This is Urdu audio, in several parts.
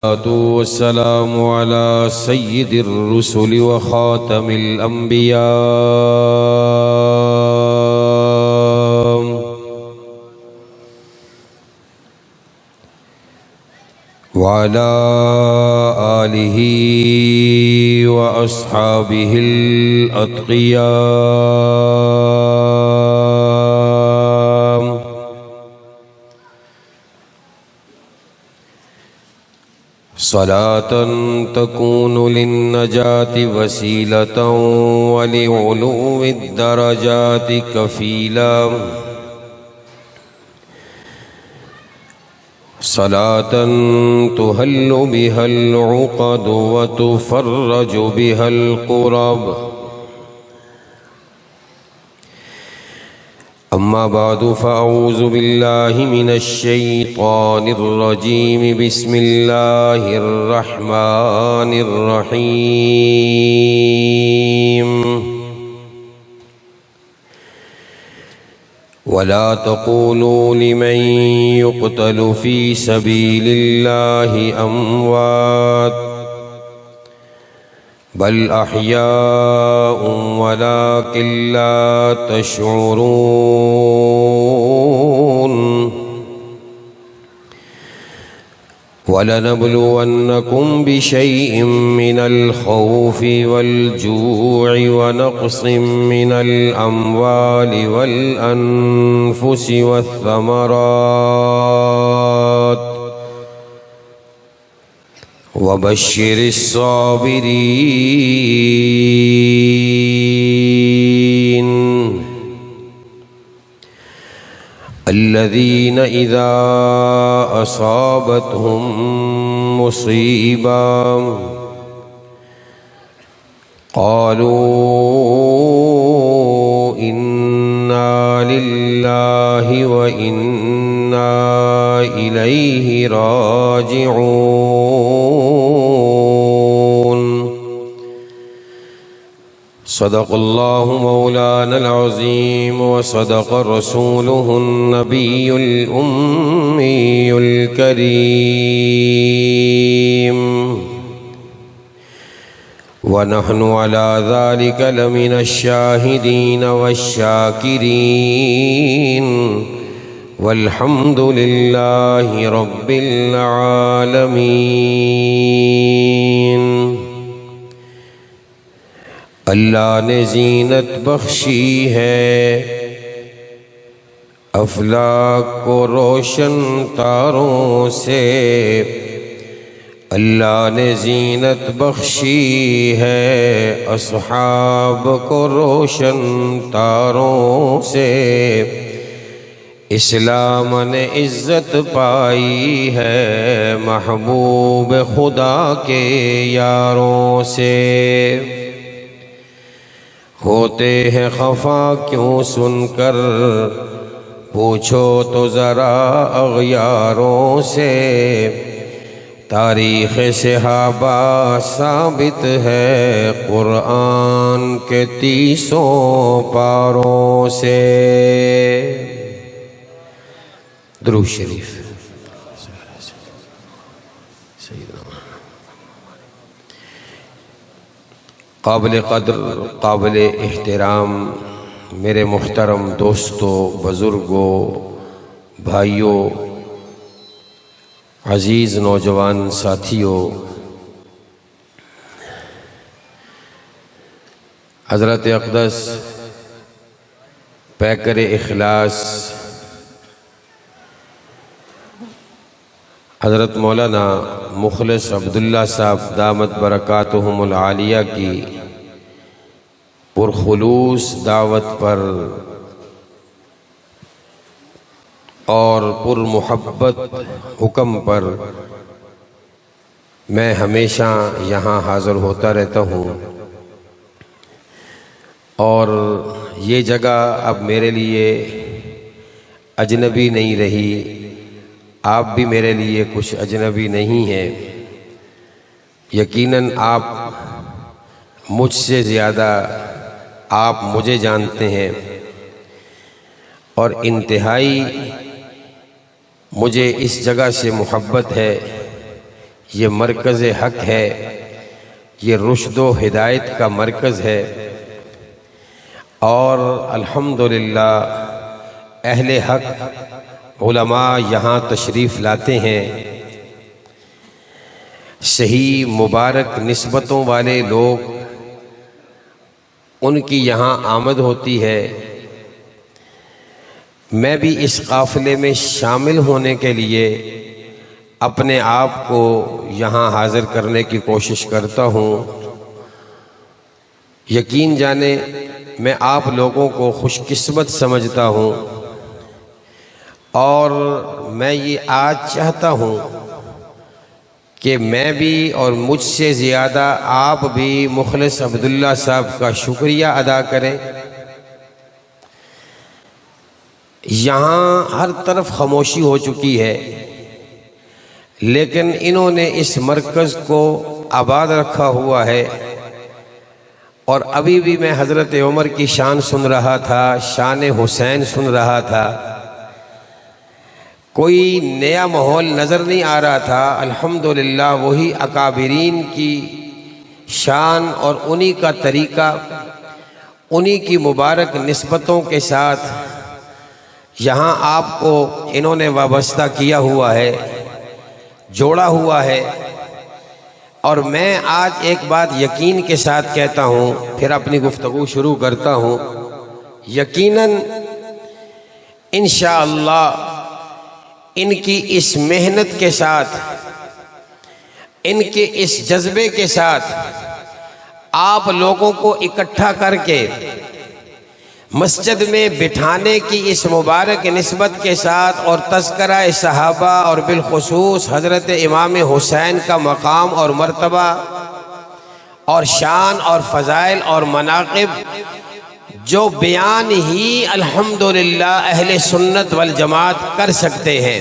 والسلام على سيد الرسل وخاتم الأنبياء وعلى آله وأصحابه الأتقياء صلاة تكون للنجاة وسيلة ولعلو الدرجات كفيلا صلاة تهل بها العقد وتفرج بها الكرب. أما بعد فأعوذ بالله من الشيطان الرجيم. بسم الله الرحمن الرحيم. ولا تقولوا لمن يقتل في سبيل الله أموات بل أحياء ولكن لا تشعرون. ولنبلونكم بشيء من الخوف والجوع ونقص من الأموال والأنفس والثمرات وبشر الصابرين الذين إذا أصابتهم مصيبة قالوا إنا لله وإنا إليه راجعون. صدق الله مولانا العظيم وصدق رسوله النبي الأمي الكريم ونحن على ذلك لمن الشاهدين والشاكرين والحمد لله رب العالمين. اللہ نے زینت بخشی ہے افلاک کو روشن تاروں سے. اللہ نے زینت بخشی ہے اصحاب کو روشن تاروں سے. اسلام نے عزت پائی ہے محبوب خدا کے یاروں سے. ہوتے ہیں خفا کیوں سن کر پوچھو تو ذرا اغیاروں سے. تاریخ صحابہ ثابت ہے قرآن کے 30 پاروں سے. درود شریف. قابل قدر قابل احترام میرے محترم دوستوں، بزرگوں، بھائیوں، عزیز نوجوان ساتھیوں، حضرت اقدس پیکر اخلاص حضرت مولانا مخلص عبداللہ صاحب دامت برکاتہم العالیہ کی پرخلوص دعوت پر اور پرمحبت حکم پر میں ہمیشہ یہاں حاضر ہوتا رہتا ہوں، اور یہ جگہ اب میرے لیے اجنبی نہیں رہی. آپ بھی میرے لیے کچھ اجنبی نہیں ہیں. یقیناً آپ مجھ سے زیادہ آپ مجھے جانتے ہیں، اور انتہائی مجھے اس جگہ سے محبت ہے. یہ مرکز حق ہے، یہ رشد و ہدایت کا مرکز ہے، اور الحمدللہ اہل حق علماء یہاں تشریف لاتے ہیں، صحیح مبارک نسبتوں والے لوگ ان کی یہاں آمد ہوتی ہے۔ میں بھی اس قافلے میں شامل ہونے کے لیے اپنے آپ کو یہاں حاضر کرنے کی کوشش کرتا ہوں۔ یقین جانیں میں آپ لوگوں کو خوش قسمت سمجھتا ہوں، اور میں یہ آج چاہتا ہوں کہ میں بھی اور مجھ سے زیادہ آپ بھی مخلص عبداللہ صاحب کا شکریہ ادا کریں۔ یہاں ہر طرف خاموشی ہو چکی ہے، لیکن انہوں نے اس مرکز کو آباد رکھا ہوا ہے، اور ابھی بھی میں حضرت عمر کی شان سن رہا تھا، شان حسین سن رہا تھا، کوئی نیا ماحول نظر نہیں آ رہا تھا۔ الحمدللہ وہی اکابرین کی شان اور انہی کا طریقہ، انہی کی مبارک نسبتوں کے ساتھ یہاں آپ کو انہوں نے وابستہ کیا ہوا ہے، جوڑا ہوا ہے۔ اور میں آج ایک بات یقین کے ساتھ کہتا ہوں، پھر اپنی گفتگو شروع کرتا ہوں۔ یقیناً انشاءاللہ ان کی اس محنت کے ساتھ، ان کے اس جذبے کے ساتھ آپ لوگوں کو اکٹھا کر کے مسجد میں بٹھانے کی اس مبارک نسبت کے ساتھ، اور تذکرہ صحابہ اور بالخصوص حضرت امام حسین کا مقام اور مرتبہ اور شان اور فضائل اور مناقب جو بیان ہی الحمدللہ اہل سنت والجماعت کر سکتے ہیں،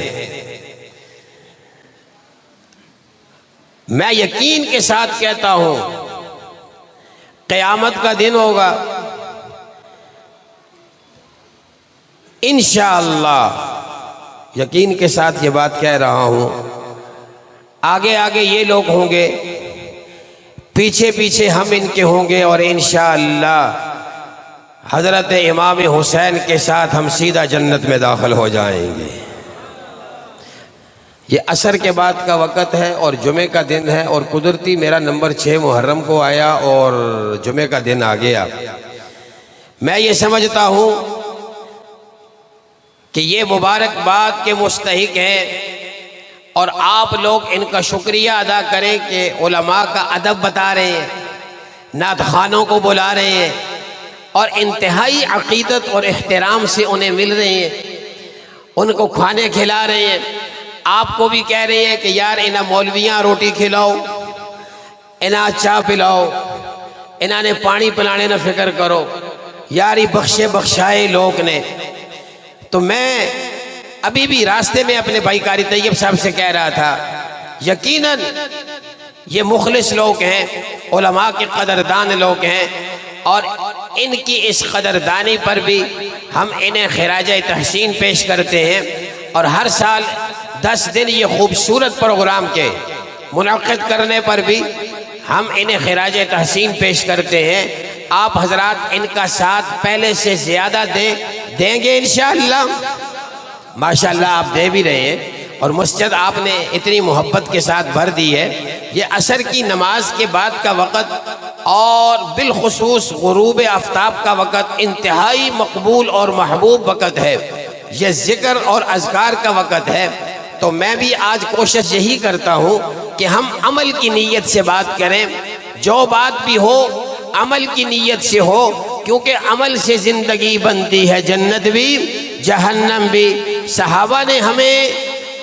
میں یقین کے ساتھ کہتا ہوں قیامت کا دن ہوگا انشاءاللہ، یقین کے ساتھ یہ بات کہہ رہا ہوں۔ آگے آگے یہ لوگ ہوں گے، پیچھے پیچھے ہم ان کے ہوں گے، اور انشاءاللہ حضرت امام حسین کے ساتھ ہم سیدھا جنت میں داخل ہو جائیں گے۔ یہ عصر کے بعد کا وقت ہے اور جمعہ کا دن ہے، اور قدرتی میرا نمبر 6 محرم کو آیا اور جمعہ کا دن آ گیا۔ میں یہ سمجھتا ہوں کہ یہ مبارکباد کے مستحق ہیں، اور آپ لوگ ان کا شکریہ ادا کریں کہ علماء کا ادب بتا رہے ہیں، نعت خوانوں کو بلا رہے ہیں، اور انتہائی عقیدت اور احترام سے انہیں مل رہے ہیں، ان کو کھانے کھلا رہے ہیں۔ آپ کو بھی کہہ رہے ہیں کہ یار انہیں مولویاں روٹی کھلاؤ، انہیں چاہ پلاؤ، انہوں نے پانی پلانے نہ فکر کرو، یاری بخشے بخشائے لوگ نے۔ تو میں ابھی بھی راستے میں اپنے بھائی قاری طیب صاحب سے کہہ رہا تھا، یقیناً یہ مخلص لوگ ہیں، علماء کے قدردان لوگ ہیں، اور ان کی اس قدردانی پر بھی ہم انہیں خراج تحسین پیش کرتے ہیں، اور ہر سال 10 دن یہ خوبصورت پروگرام کے منعقد کرنے پر بھی ہم انہیں خراج تحسین پیش کرتے ہیں۔ آپ حضرات ان کا ساتھ پہلے سے زیادہ دیں گے انشاءاللہ؟ ماشاءاللہ آپ دے بھی رہے ہیں، اور مسجد آپ نے اتنی محبت کے ساتھ بھر دی ہے۔ یہ عصر کی نماز کے بعد کا وقت اور بالخصوص غروب آفتاب کا وقت انتہائی مقبول اور محبوب وقت ہے، یہ ذکر اور اذکار کا وقت ہے۔ تو میں بھی آج کوشش یہی کرتا ہوں کہ ہم عمل کی نیت سے بات کریں، جو بات بھی ہو عمل کی نیت سے ہو، کیونکہ عمل سے زندگی بنتی ہے، جنت بھی جہنم بھی۔ صحابہ نے ہمیں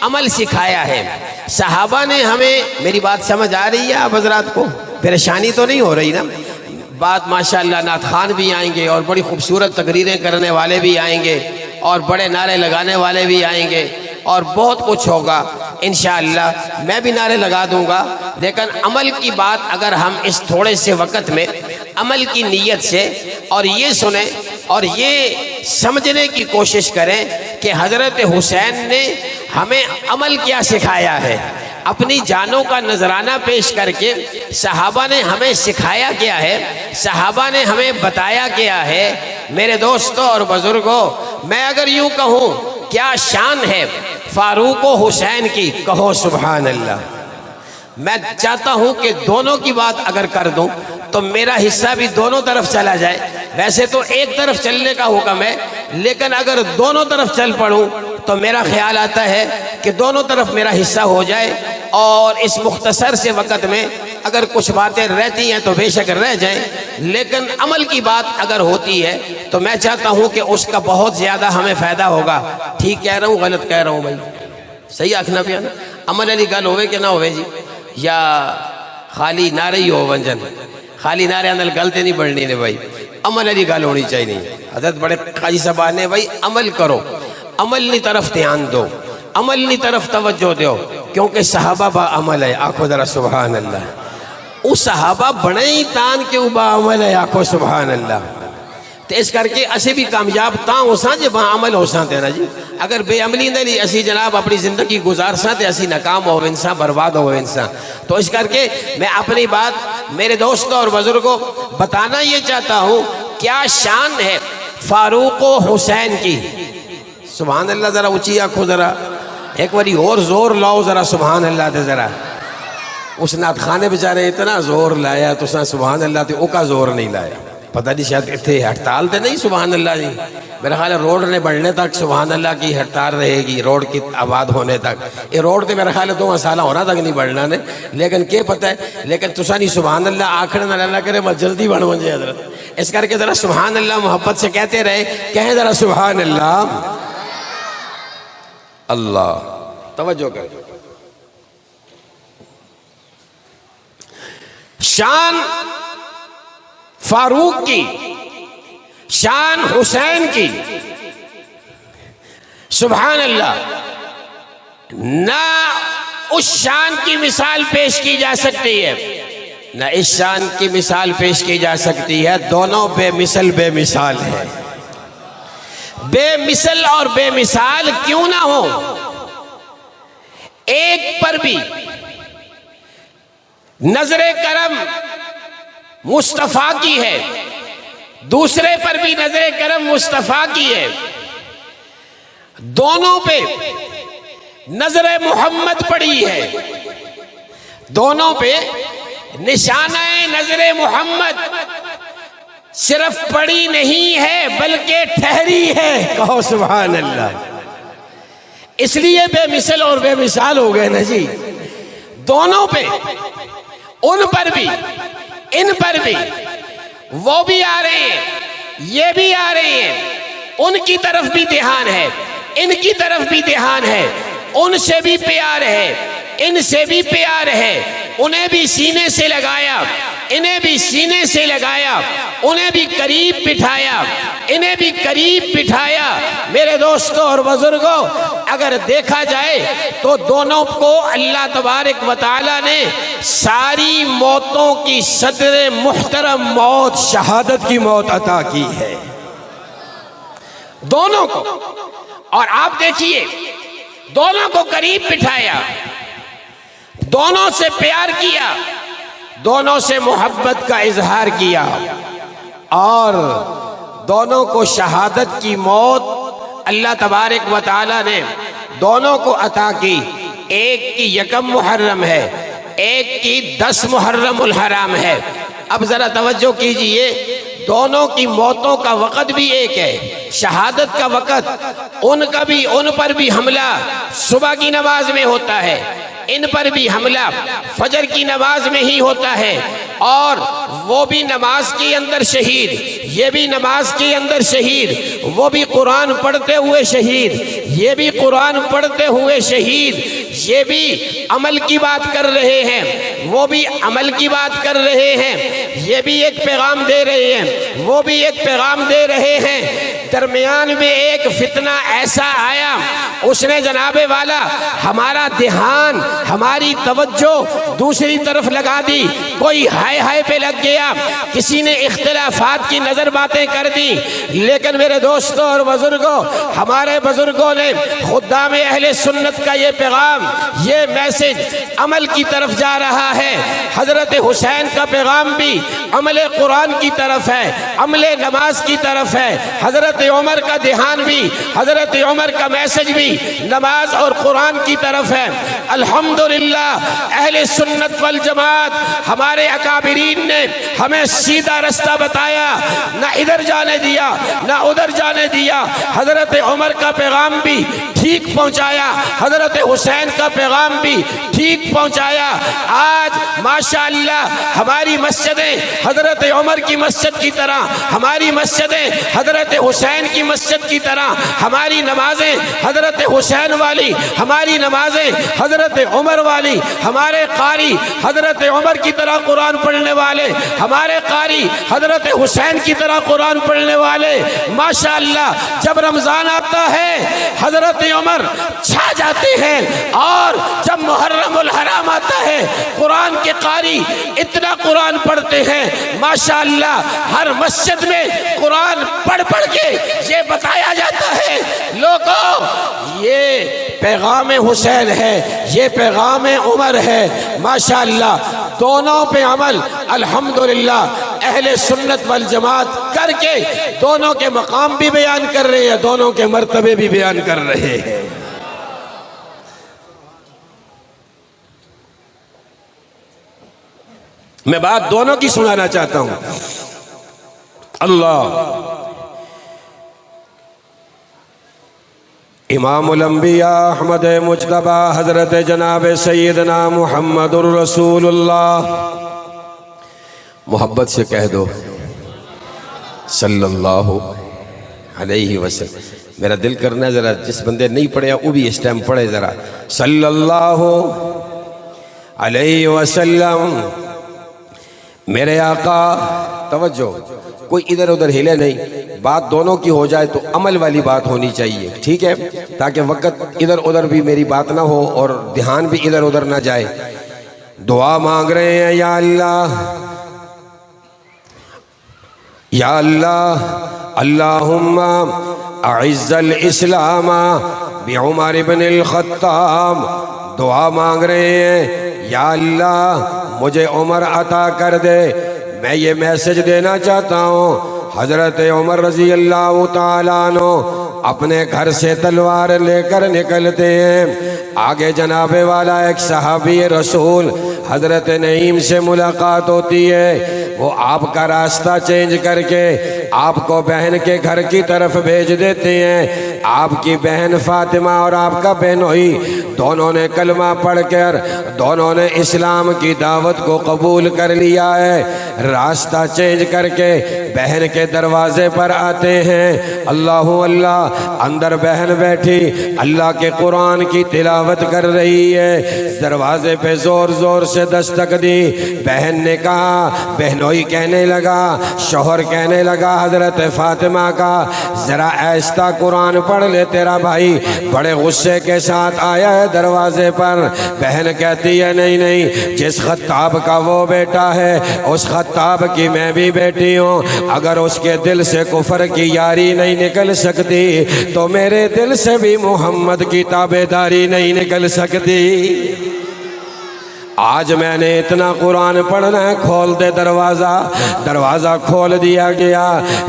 عمل سکھایا ہے، صحابہ نے ہمیں، میری بات سمجھ آ رہی ہے آپ حضرات کو؟ پریشانی تو نہیں ہو رہی نا؟ بات ماشاءاللہ نعت خوان بھی آئیں گے، اور بڑی خوبصورت تقریریں کرنے والے بھی آئیں گے، اور بڑے نعرے لگانے والے بھی آئیں گے، اور بہت کچھ ہوگا انشاءاللہ۔ میں بھی نعرے لگا دوں گا، لیکن عمل کی بات اگر ہم اس تھوڑے سے وقت میں عمل کی نیت سے اور یہ سنیں اور یہ سمجھنے کی کوشش کریں کہ حضرت حسین نے ہمیں عمل کیا سکھایا ہے، اپنی جانوں کا نذرانہ پیش کر کے صحابہ نے ہمیں سکھایا کیا ہے، صحابہ نے ہمیں بتایا کیا ہے۔ میرے دوستوں اور بزرگوں، میں اگر یوں کہوں کیا شان ہے فاروق و حسین کی، کہو سبحان اللہ۔ میں چاہتا ہوں کہ دونوں کی بات اگر کر دوں تو میرا حصہ بھی دونوں طرف چلا جائے۔ ویسے تو ایک طرف چلنے کا حکم ہے، لیکن اگر دونوں طرف چل پڑوں تو میرا خیال آتا ہے کہ دونوں طرف میرا حصہ ہو جائے، اور اس مختصر سے وقت میں اگر کچھ باتیں رہتی ہیں تو بے شک رہ جائیں، لیکن عمل کی بات اگر ہوتی ہے تو میں چاہتا ہوں کہ اس کا بہت زیادہ ہمیں فائدہ ہوگا۔ ٹھیک کہہ رہا ہوں غلط کہہ رہا ہوں بھائی؟ صحیح آکھنا پیا نا؟ عمل علی گل ہوئے کہ نہ ہوئے جی؟ یا خالی نعرے ہی ہو ونجن؟ خالی نعرے اندر گلتے نہیں بڑھنی نے بھائی، عمل علی گل ہونی چاہیے نہیں۔ حضرت بڑے قاضی صاحب نے بھائی عمل کرو، عمل نی طرف دھیان دو، عمل نی طرف توجہ دو، کیونکہ صحابہ با عمل ہے۔ آنکھو ذرا سبحان اللہ۔ او صحابہ بڑے ہی تان کے او با عمل ہے، آنکھو سبحان اللہ۔ تو اس کر کے اسی بھی کامیاب تاں ہو ساں جے با عمل ہو ساں تے نا جی۔ اگر بے عملی نہیں اسی جناب اپنی زندگی گزار ساں تے اسی ناکام ہو انسان، برباد ہو انسان۔ تو اس کر کے میں اپنی بات میرے دوستوں اور بزرگوں بتانا یہ چاہتا ہوں کیا شان ہے فاروق و حسین کی۔ سبحان اللہ ذرا اونچی آنکھو، ذرا ایک باری اور زور لاؤ ذرا سبحان اللہ تے ذرا۔ اس نعت خانے بیچارے اتنا زور لایا تو سبحان اللہ تے او کا زور نہیں لایا۔ پتہ نہیں شاید اتنے ہڑتال تے نہیں سبحان اللہ جی، میرا خیال ہے روڈ نے بڑھنے تک سبحان اللہ کی ہڑتال رہے گی، روڈ کی آباد ہونے تک۔ یہ روڈ تے میرا خیال ہے 2 سالہ ہونا تک نہیں بڑھنا نے، لیکن کیا پتہ ہے، لیکن تسا نہیں سبحان اللہ آخر نہ اللہ کرے بس جلدی بڑھ ونجے حضرت۔ اس کر کے ذرا سبحان اللہ محبت سے کہتے رہے، کہیں ذرا سبحان اللہ۔ اللہ توجہ کر، شان فاروق کی، شان حسین کی، سبحان اللہ۔ نہ اس شان کی مثال پیش کی جا سکتی ہے، نہ اس شان کی مثال پیش کی جا سکتی ہے، دونوں بے مثل بے مثال ہے۔ بے مثل اور بے مثال کیوں نہ ہو، ایک پر بھی نظر کرم مصطفیٰ کی ہے، دوسرے پر بھی نظر کرم مصطفیٰ کی ہے، دونوں پہ نظر محمد پڑی ہے، دونوں پہ نشانہ نظر محمد صرف پڑی نہیں ہے بلکہ ٹھہری ہے، کہو سبحان اللہ۔ اس لیے بے مثل اور بے مثال ہو گئے نا جی، دونوں پہ، ان پر بھی ان پر بھی، وہ بھی آ رہے ہیں یہ بھی آ رہے ہیں، ان کی طرف بھی دھیان ہے ان کی طرف بھی دھیان ہے، ان سے بھی پیار ہے ان سے بھی پیار ہے، انہیں بھی سینے سے لگایا انہیں بھی سینے سے لگایا، انہیں بھی قریب بٹھایا انہیں بھی قریب بٹھایا۔ میرے دوستوں اور بزرگوں، اگر دیکھا جائے تو دونوں کو اللہ تبارک و تعالی نے ساری موتوں کی صدر محترم موت، شہادت کی موت عطا کی ہے دونوں کو۔ اور آپ دیکھیے، دونوں کو قریب بٹھایا، دونوں سے پیار کیا، دونوں سے محبت کا اظہار کیا، اور دونوں کو شہادت کی موت اللہ تبارک و تعالی نے دونوں کو عطا کی۔ ایک کی 1 محرم ہے، ایک کی 10 محرم الحرام ہے۔ اب ذرا توجہ کیجئے، دونوں کی موتوں کا وقت بھی ایک ہے، شہادت کا وقت ان پر بھی حملہ صبح کی نماز میں ہوتا ہے، ان پر بھی حملہ فجر کی نماز میں ہی ہوتا ہے، اور وہ بھی نماز کے اندر شہید، یہ بھی نماز کے اندر شہید، وہ بھی قرآن پڑھتے ہوئے شہید، یہ بھی قرآن پڑھتے ہوئے شہید، یہ بھی عمل کی بات کر رہے ہیں، وہ بھی عمل کی بات کر رہے ہیں، یہ بھی ایک پیغام دے رہے ہیں، وہ بھی ایک پیغام دے رہے ہیں، درمیان میں ایک فتنہ ایسا آیا، اس نے جناب والا ہمارا دھیان، ہماری توجہ دوسری طرف لگا دی۔ کوئی ہائے ہائے پہ لگ گیا، کسی نے اختلافات کی نظر باتیں کر دی۔ لیکن میرے دوستوں اور بزرگوں، ہمارے بزرگوں نے خدام اہل سنت کا یہ پیغام، یہ میسج عمل کی طرف جا رہا ہے۔ حضرت حسین کا پیغام بھی عمل قرآن کی طرف ہے، عمل نماز کی طرف ہے۔ حضرت عمر کا دھیان بھی، حضرت عمر کا میسج بھی نماز اور قرآن کی طرف ہے۔ الحمدللہ اہل سنت والجماعت، ہمارے اکابرین نے ہمیں سیدھا رستہ بتایا، نہ ادھر جانے دیا نہ ادھر جانے دیا۔ حضرت عمر کا پیغام بھی ٹھیک پہنچایا، حضرت حسین کا پیغام بھی ٹھیک پہنچایا۔ آج ماشاءاللہ ہماری مسجدیں حضرت عمر کی مسجد کی طرح، ہماری مسجدیں حضرت حسین کی مسجد کی طرح، ہماری نمازیں حضرت حسین والی، ہماری نمازیں حضرت عمر والی، ہمارے قاری حضرت عمر کی طرح قرآن پڑھنے والے، ہمارے قاری حضرت حسین کی طرح قرآن پڑھنے والے۔ ماشاءاللہ جب رمضان آتا ہے حضرت عمر چھا جاتے ہیں، اور جب محرم الحرام آتا ہے قرآن کے قاری اتنا قرآن پڑھتے ہیں۔ ماشاءاللہ ہر مسجد میں قرآن پڑھ پڑھ کے یہ بتایا جاتا ہے، لوگوں یہ پیغام حسین ہے، یہ پیغام عمر ہے۔ ماشاءاللہ دونوں پہ عمل الحمدللہ اہل سنت والجماعت کر کے دونوں کے مقام بھی بیان کر رہے ہیں، دونوں کے مرتبے بھی بیان کر رہے ہیں۔ میں بات دونوں کی سنانا چاہتا ہوں۔ اللہ امام الانبیاء احمد مجتبی حضرت جناب سیدنا محمد الرسول اللہ، محبت سے کہہ دو صلی اللہ علیہ وسلم۔ میرا دل کرنا ہے ذرا جس بندے نہیں پڑھے وہ بھی اس ٹائم پڑھے ذرا صلی اللہ علیہ وسلم۔ میرے آقا، توجہ، کوئی ادھر ادھر ہلے نہیں، بات دونوں کی ہو جائے تو عمل والی بات ہونی چاہیے، ٹھیک ہے، تاکہ وقت ادھر ادھر بھی میری بات نہ ہو اور دھیان بھی ادھر ادھر نہ جائے۔ دعا مانگ رہے ہیں، یا اللہ یا اللہ، اللہم اعز الاسلام بعمر بن الخطاب۔ دعا مانگ رہے ہیں، یا اللہ مجھے عمر عطا کر دے۔ میں یہ میسج دینا چاہتا ہوں، حضرت عمر رضی اللہ تعالیٰ عنہ اپنے گھر سے تلوار لے کر نکلتے ہیں۔ آگے جناب والا ایک صحابی رسول حضرت نعیم سے ملاقات ہوتی ہے، وہ آپ کا راستہ چینج کر کے آپ کو بہن کے گھر کی طرف بھیج دیتے ہیں۔ آپ کی بہن فاطمہ اور آپ کا بہنوئی دونوں نے کلمہ پڑھ کر دونوں نے اسلام کی دعوت کو قبول کر لیا ہے۔ راستہ چینج کر کے بہن کے دروازے پر آتے ہیں، اللہ اللہ، اندر بہن بیٹھی اللہ کے قرآن کی تلاوت کر رہی ہے۔ دروازے پہ زور زور سے دستک دی، بہن نے کہا، بہنوئی کہنے لگا، شوہر کہنے لگا حضرت فاطمہ کا، ذرا آہستہ قرآن پڑھ لے، تیرا بھائی بڑے غصے کے ساتھ آیا ہے دروازے پر۔ بہن کہتی ہے، نہیں نہیں، جس خطاب کا وہ بیٹا ہے اس خطاب کی میں بھی بیٹی ہوں، اگر اس کے دل سے کفر کی یاری نہیں نکل سکتی تو میرے دل سے بھی محمد کی تابعداری نہیں نکل سکتی۔ آج میں نے اتنا قرآن پڑھنا ہے، کھول دے دروازہ۔ دروازہ کھول دیا گیا۔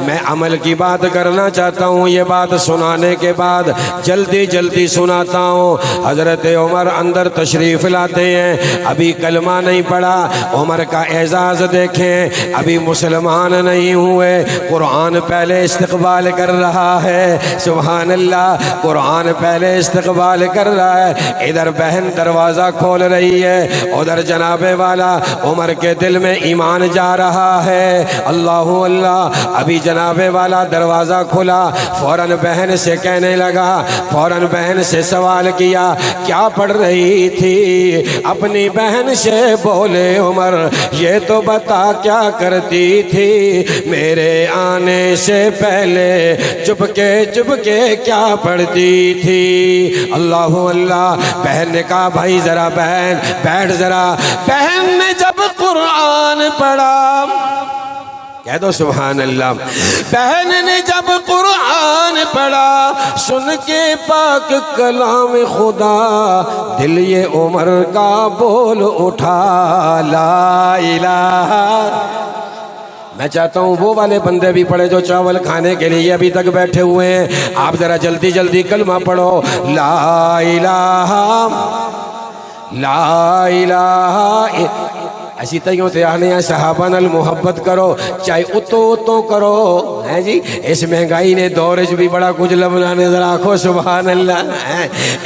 میں عمل کی بات کرنا چاہتا ہوں، یہ بات سنانے کے بعد جلدی جلدی سناتا ہوں۔ حضرت عمر اندر تشریف لاتے ہیں، ابھی کلمہ نہیں پڑھا۔ عمر کا اعزاز دیکھیں، ابھی مسلمان نہیں ہوئے، قرآن پہلے استقبال کر رہا ہے۔ سبحان اللہ، قرآن پہلے استقبال کر رہا ہے۔ ادھر بہن دروازہ کھول رہی ہے، ادھر جناب والا عمر کے دل میں ایمان جا رہا ہے۔ اللہ اللہ، ابھی جناب والا دروازہ کھلا، فوراً بہن سے کہنے لگا، فوراً بہن سے سوال کیا کیا پڑھ رہی تھی؟ اپنی بہن سے بولے عمر یہ تو بتا کیا کرتی تھی میرے آنے سے پہلے چپ کے کیا پڑھتی تھی؟ اللہ اللہ۔ بہن نے کہا بھائی ذرا بہن بیٹھ ذرا۔ بہن نے جب قرآن پڑھا، کہہ دو سبحان اللہ، بہن نے جب قرآن پڑھا سن کے پاک کلام خدا، دل یہ عمر کا بول اٹھا لا الہ۔ میں چاہتا ہوں وہ والے بندے بھی پڑھے جو چاول کھانے کے لیے ابھی تک بیٹھے ہوئے ہیں، آپ ذرا جلدی جلدی کلمہ پڑھو، لا الہ لا الہ۔ ایسی تیوں تے آنے ہیں صحابہ نال محبت کرو، چاہے اتو کرو ہے جی۔ اس مہنگائی نے دورج بھی بڑا کچھ لبنانے، ذرا آنکھو سبحان اللہ۔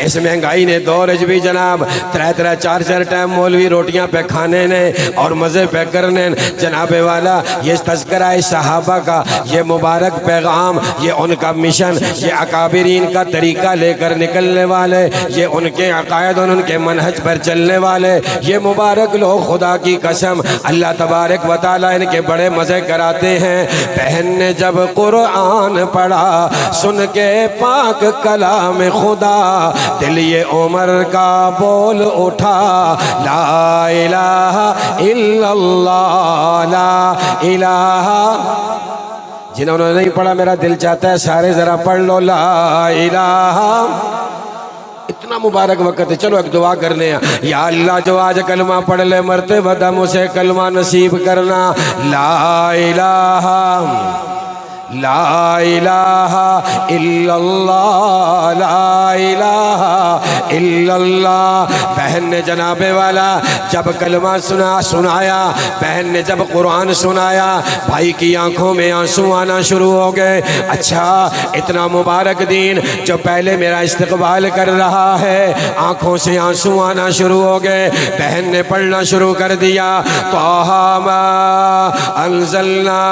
اس مہنگائی نے دورج بھی جناب 3-4 ٹائم مولوی روٹیاں پہ کھانے نے اور مزے پہ کرنے۔ جناب والا یہ تذکرہ صحابہ کا یہ مبارک پیغام، یہ ان کا مشن، یہ اکابرین کا طریقہ لے کر نکلنے والے، یہ ان کے عقائد اور ان کے منہج پر چلنے والے یہ مبارک لوگ، خدا کی قسم اللہ تبارک و تعالیٰ ان کے بڑے مزے کراتے ہیں۔ بہن نے جب قرآن پڑھا سن کے پاک کلام خدا، دل یہ عمر کا بول اٹھا لا الہ الا اللہ لا الہ۔ جنہوں نے نہیں پڑھا میرا دل چاہتا ہے سارے ذرا پڑھ لو لا الہ۔ اتنا مبارک وقت ہے، چلو ایک دعا کرنے ہیں، یا اللہ جو آج کلمہ پڑھ لے مرتے ودم اسے کلمہ نصیب کرنا، لا الہ لا الہ الا اللہ لا الہ الا اللہ۔ بہن نے جناب والا جب کلمہ سنایا، بہن نے جب قرآن سنایا، بھائی کی آنکھوں میں آنسو آنا شروع ہو گئے۔ اچھا اتنا مبارک دین جو پہلے میرا استقبال کر رہا ہے، آنکھوں سے آنسو آنا شروع ہو گئے۔ بہن نے پڑھنا شروع کر دیا، طٰہٰ مَا أَنزَلْنَا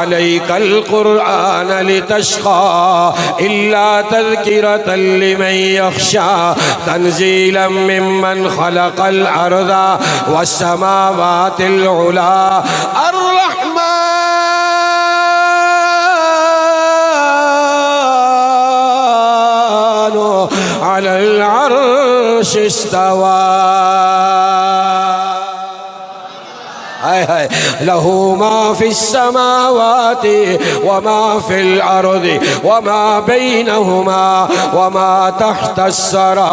عَلَيْكَ الْقُرْآنَ لتشقى إلا تذكرة لمن يخشى تنزيلا ممن خلق الأرض والسماوات العلى الرحمن على العرش استوى له ما في السماوات وما في الأرض وما بينهما وما تحت الثرى۔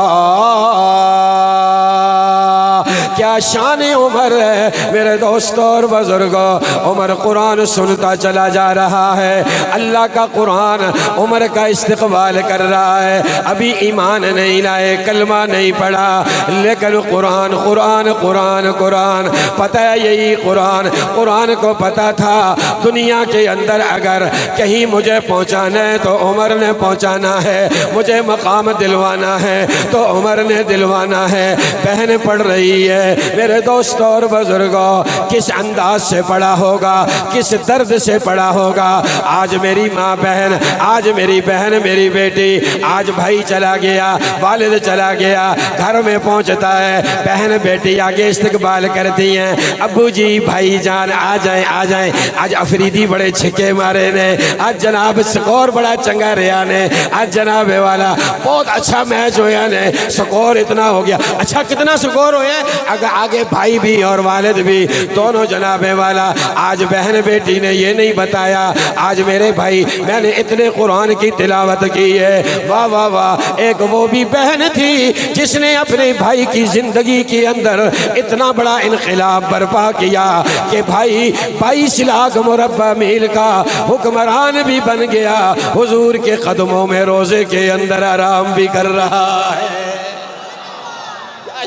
کیا شان عمر ہے میرے دوستوں اور بزرگوں۔ عمر قرآن سنتا چلا جا رہا ہے، اللہ کا قرآن عمر کا استقبال کر رہا ہے۔ ابھی ایمان نہیں لائے، کلمہ نہیں پڑھا، لیکن قرآن قرآن قرآن قرآن پتہ ہے یہی قرآن کو پتا تھا دنیا کے اندر اگر کہیں مجھے پہنچانا ہے تو عمر نے پہنچانا ہے، مجھے مقام دلوانا ہے تو عمر نے دلوانا ہے۔ بہن پڑھ رہی ہے، میرے دوستوں اور بزرگوں، کس انداز سے پڑھا ہوگا، کس درد سے پڑھا ہوگا۔ آج میری ماں بہن، آج میری بہن میری بیٹی، آج بھائی چلا گیا، والد چلا گیا، گھر میں پہنچتا ہے، بہن بیٹی آگے استقبال کرتی ہیں، ابو جی بھائی جان آ جائیں آ جائیں، آج افریدی بڑے چھکے مارے نے، آج جناب سکور بڑا چنگا رہا نے، آج جناب والا بہت اچھا میچ ہویا نے، سکور اتنا ہو گیا۔ اچھا کتنا سکور ہویا؟ اگر آگے بھائی بھی اور والد بھی دونوں جناب والا، آج بہن بیٹی نے یہ نہیں بتایا آج میرے بھائی میں نے اتنے قرآن کی تلاوت کی ہے۔ واہ واہ واہ، ایک وہ بھی بہن تھی جس نے اپنے بھائی کی زندگی کے اندر اتنا بڑا انقلاب برپا کیا کہ بھائی 22 لاکھ مربع میل کا حکمران بھی بن گیا، حضور کے قدموں میں روزے کے اندر آرام بھی کر رہا ہے۔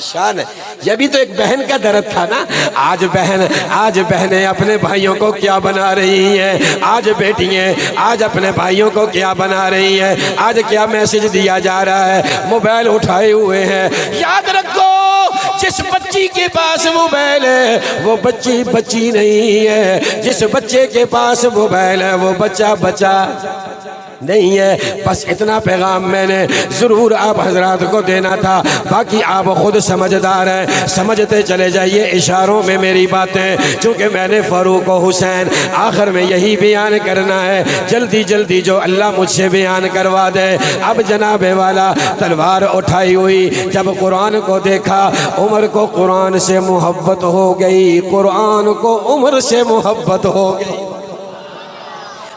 شان ہے، یہ بھی تو ایک بہن کا درد تھا نا۔ آج بہنیں اپنے بھائیوں کو کیا بنا رہی ہیں، آج بیٹیاں آج اپنے بھائیوں کو کیا بنا رہی ہیں، آج کیا میسج دیا جا رہا ہے، موبائل اٹھائے ہوئے ہیں۔ یاد رکھو جس بچی کے پاس موبائل ہے وہ بچی بچی نہیں ہے، جس بچے کے پاس موبائل ہے وہ بچہ بچہ نہیں ہے۔ بس اتنا پیغام میں نے ضرور آپ حضرات کو دینا تھا، باقی آپ خود سمجھدار ہیں، سمجھتے چلے جائیے اشاروں میں میری باتیں، چونکہ میں نے فاروق و حسین آخر میں یہی بیان کرنا ہے، جلدی جلدی جو اللہ مجھ سے بیان کروا دے۔ اب جناب والا تلوار اٹھائی ہوئی، جب قرآن کو دیکھا عمر کو قرآن سے محبت ہو گئی، قرآن کو عمر سے محبت ہو گئی۔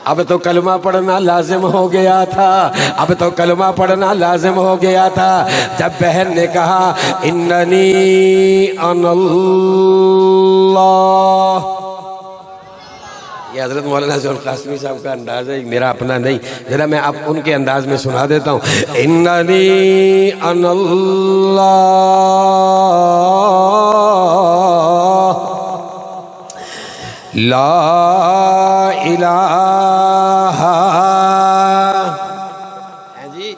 اب تو کلمہ پڑھنا لازم ہو گیا تھا، اب تو کلمہ پڑھنا لازم ہو گیا تھا۔ جب بہن نے کہا اننی انا اللہ، یہ حضرت مولانا ظہور قاسمی صاحب کا انداز ہے، میرا اپنا نہیں، ذرا میں آپ ان کے انداز میں سنا دیتا ہوں۔ اننی انا اللہ لا الہ، جی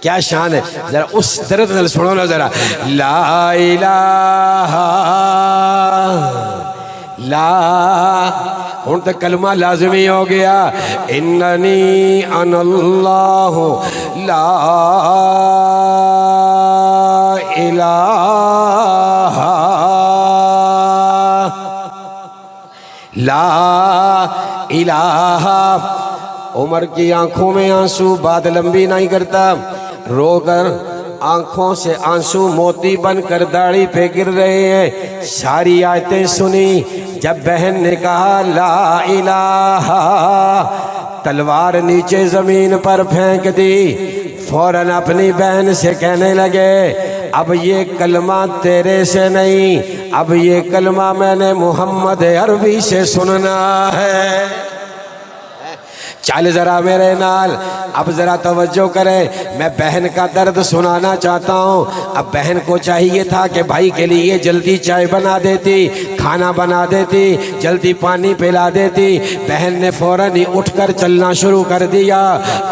کیا شان ہے، ذرا اس درد سنو نا ذرا، لا الہ لا، ہن تک کلمہ لازمی ہو گیا، اننی انا اللہ لا الہ لا الہ۔ عمر کی آنکھوں میں آنسو، بات لمبی نہیں کرتا، رو کر آنکھوں سے آنسو موتی بن کر داڑھی پہ گر رہے ہیں۔ ساری آیتیں سنی، جب بہن نے کہا لا الہ، تلوار نیچے زمین پر پھینک دی، فوراً اپنی بہن سے کہنے لگے اب یہ کلمہ تیرے سے نہیں، اب یہ کلمہ میں نے محمد عربی سے سننا ہے۔ چل ذرا میرے نال، اب ذرا توجہ کریں، میں بہن کا درد سنانا چاہتا ہوں۔ اب بہن کو چاہیے تھا کہ بھائی کے لیے جلدی چائے بنا دیتی، کھانا بنا دیتی، جلدی پانی پلا دیتی۔ بہن نے فوراً ہی اٹھ کر چلنا شروع کر دیا۔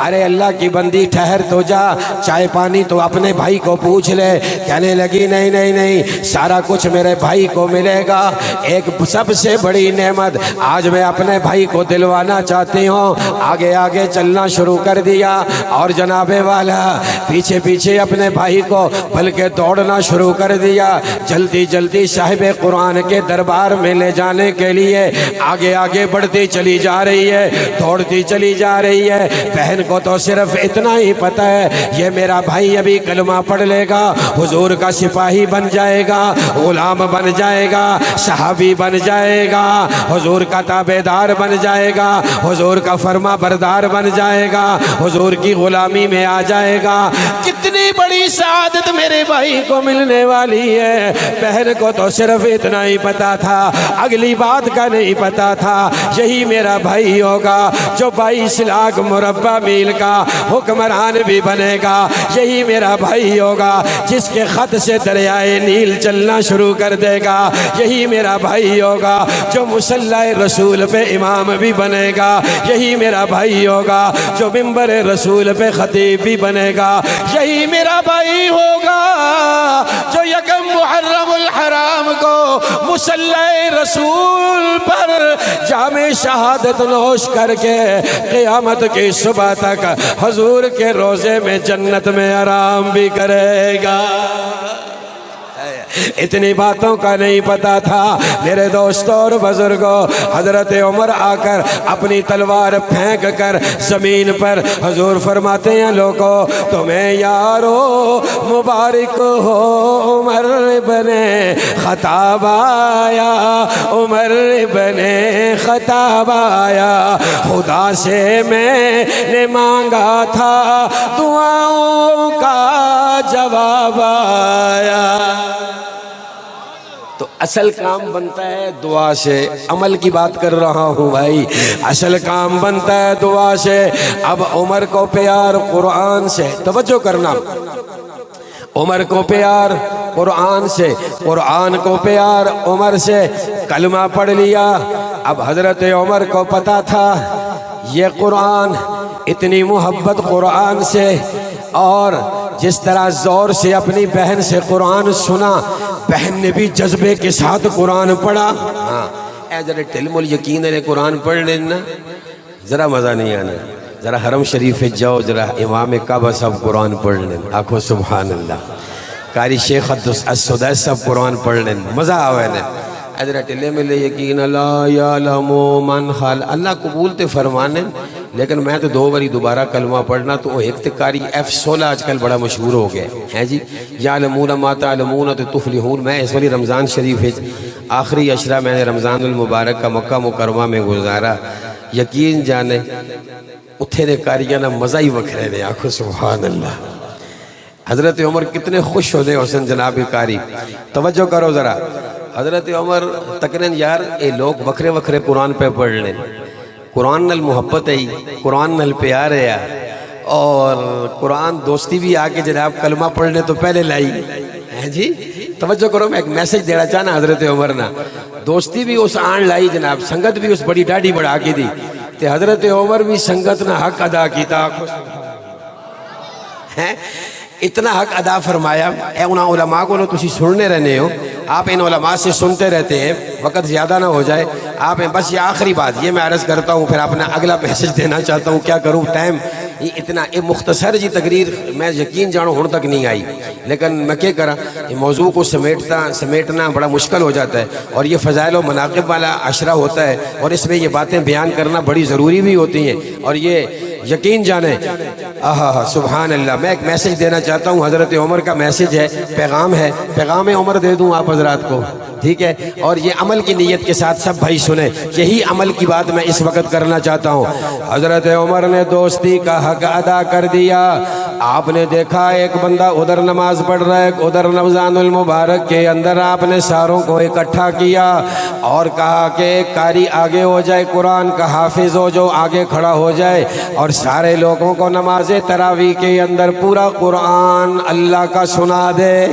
ارے اللہ کی بندی ٹھہر تو جا، چائے پانی تو اپنے بھائی کو پوچھ لے۔ کہنے لگی نہیں نہیں نہیں، سارا کچھ میرے بھائی کو ملے گا، ایک سب سے بڑی نعمت آج میں اپنے بھائی کو دلوانا چاہتی ہوں۔ آگے آگے چلنا شروع کر دیا، اور جناب والا پیچھے پیچھے اپنے بھائی کو بلکہ دوڑنا شروع کر دیا، جلدی جلدی صاحب قرآن کے دربار میں لے جانے کے لیے آگے آگے بڑھتی چلی جا رہی ہے، دوڑتی چلی جا رہی ہے۔ بہن کو تو صرف اتنا ہی پتہ ہے یہ میرا بھائی ابھی کلمہ پڑھ لے گا، حضور کا سپاہی بن جائے گا، غلام بن جائے گا، صحابی بن جائے گا، حضور کا تابعدار بن جائے گا، حضور کا فرما بردار بن جائے گا، حضور کی غلامی میں آ جائے گا۔ کتنی بڑی سعادت میرے بھائی کو ملنے والی ہے۔ بہن کو تو صرف اتنا ہی پتا تھا، اگلی بات کا نہیں پتا تھا۔ یہی میرا بھائی ہوگا جو 22 لاکھ مربع میل کا حکمران بھی بنے گا، یہی میرا بھائی ہوگا جس کے خط سے دریائے نیل چلنا شروع کر دے گا، یہی میرا بھائی ہوگا جو مصلی رسول پہ امام بھی بنے گا، یہی میرا بھائی ہوگا جو منبر رسول پہ خطیب بھی بنے گا، یہی میرا بھائی ہوگا جو یکم محرم الحرام کو مصلی رسول پر جام شہادت نوش کر کے قیامت کی صبح تک حضور کے روزے میں جنت میں آرام بھی کرے گا۔ اتنی باتوں کا نہیں پتا تھا میرے دوستوں اور بزرگوں۔ حضرت عمر آ کر اپنی تلوار پھینک کر زمین پر حضور فرماتے ہیں لوگوں تمہیں یارو مبارک ہو، عمر ابن خطاب آیا، عمر ابن خطاب آیا، خدا سے میں نے مانگا تھا دعاؤں کا جواب آیا۔ تو اصل کام بنتا ہے دعا سے، عمل کی بات کر رہا ہوں بھائی، اصل کام بنتا ہے دعا سے۔ اب عمر کو پیار قرآن سے، توجہ کرنا، عمر کو پیار قرآن سے، قرآن کو پیار عمر سے، کلمہ پڑھ لیا۔ اب حضرت عمر کو پتا تھا یہ قرآن، اتنی محبت قرآن سے، اور جس طرح زور سے اپنی بہن سے قرآن سنا، بہن نے بھی جذبے کے ساتھ قرآن پڑھا۔ ہاں اے ذرا ٹلم یقین نے قرآن پڑھ لینا، ذرا مزہ نہیں آنا۔ ذرا حرم شریف جاؤ، ذرا امام کعبہ صاحب قرآن پڑھ لینا، آنکھو سبحان اللہ۔ قاری شیخ السدیس صاحب قرآن پڑھ لینا، مزہ آوے نا۔ ادھر ٹلے میں لے یقین لا یعلم من خلق، اللہ قبول تے فرمانے، لیکن میں تو 2 باری دوبارہ کلمہ پڑھنا تو ایک تکاری F16 آج کل بڑا مشہور ہو گیا ہے جی، یعلمون ما تعلمون تفلحون۔ میں اس والی رمضان شریف آخری عشرہ میں نے رمضان المبارک کا مکہ مکرمہ میں گزارا، یقین جانے اتھے نے کاریاں نا مزہ ہی وکھرے نے، آنکھو سبحان اللہ۔ حضرت عمر کتنے خوش ہوتے حسن جناب قاری، توجہ کرو ذرا۔ حضرت عمر تقرین یار اے لوگ وکھرے وکھرے قرآن پہ پڑھ لیں، قرآن نال محبت ہے، قرآن نال پیار ہے، اور قرآن دوستی بھی آکے جناب کلمہ پڑھنے تو پہلے لائی ہے جی۔ توجہ کرو، میں ایک میسج دینا چاہنا حضرت عمر نا، دوستی بھی اس آن لائی جناب، سنگت بھی اس بڑی ڈاڑی بڑھا کے دی، تے حضرت عمر بھی سنگت نا حق ادا کیتا ہے، اتنا حق ادا فرمایا۔ اے انہاں علماء کو لو تسی سننے رہنے ہو، آپ ان علماء سے سنتے رہتے ہیں، وقت زیادہ نہ ہو جائے آپ بس یہ آخری بات یہ میں عرض کرتا ہوں، پھر اپنا اگلا میسج دینا چاہتا ہوں، کیا کروں ٹائم اتنا مختصر جی تقریر میں یقین جانو ہن تک نہیں آئی، لیکن میں کیا کرا، یہ موضوع کو سمیٹنا بڑا مشکل ہو جاتا ہے، اور یہ فضائل و مناقب والا عشرہ ہوتا ہے، اور اس میں یہ باتیں بیان کرنا بڑی ضروری بھی ہوتی ہیں، اور یہ یقین جانیں سبحان اللہ۔ میں ایک میسج دینا چاہتا ہوں، حضرت عمر کا میسج ہے، پیغام ہے، پیغام عمر دے دوں آپ حضرات کو، ٹھیک ہے، اور یہ عمل کی نیت کے ساتھ سب بھائی سنیں، یہی عمل کی بات میں اس وقت کرنا چاہتا ہوں۔ حضرت عمر نے دوستی کا حق ادا کر دیا۔ آپ نے دیکھا ایک بندہ ادھر نماز پڑھ رہا ہے، ادھر رمضان المبارک کے اندر آپ نے ساروں کو اکٹھا کیا اور کہا کہ ایک قاری آگے ہو جائے، قرآن کا حافظ ہو جو آگے کھڑا ہو جائے، اور سارے لوگوں کو نماز تراویح کے اندر پورا قرآن اللہ کا سنا دے،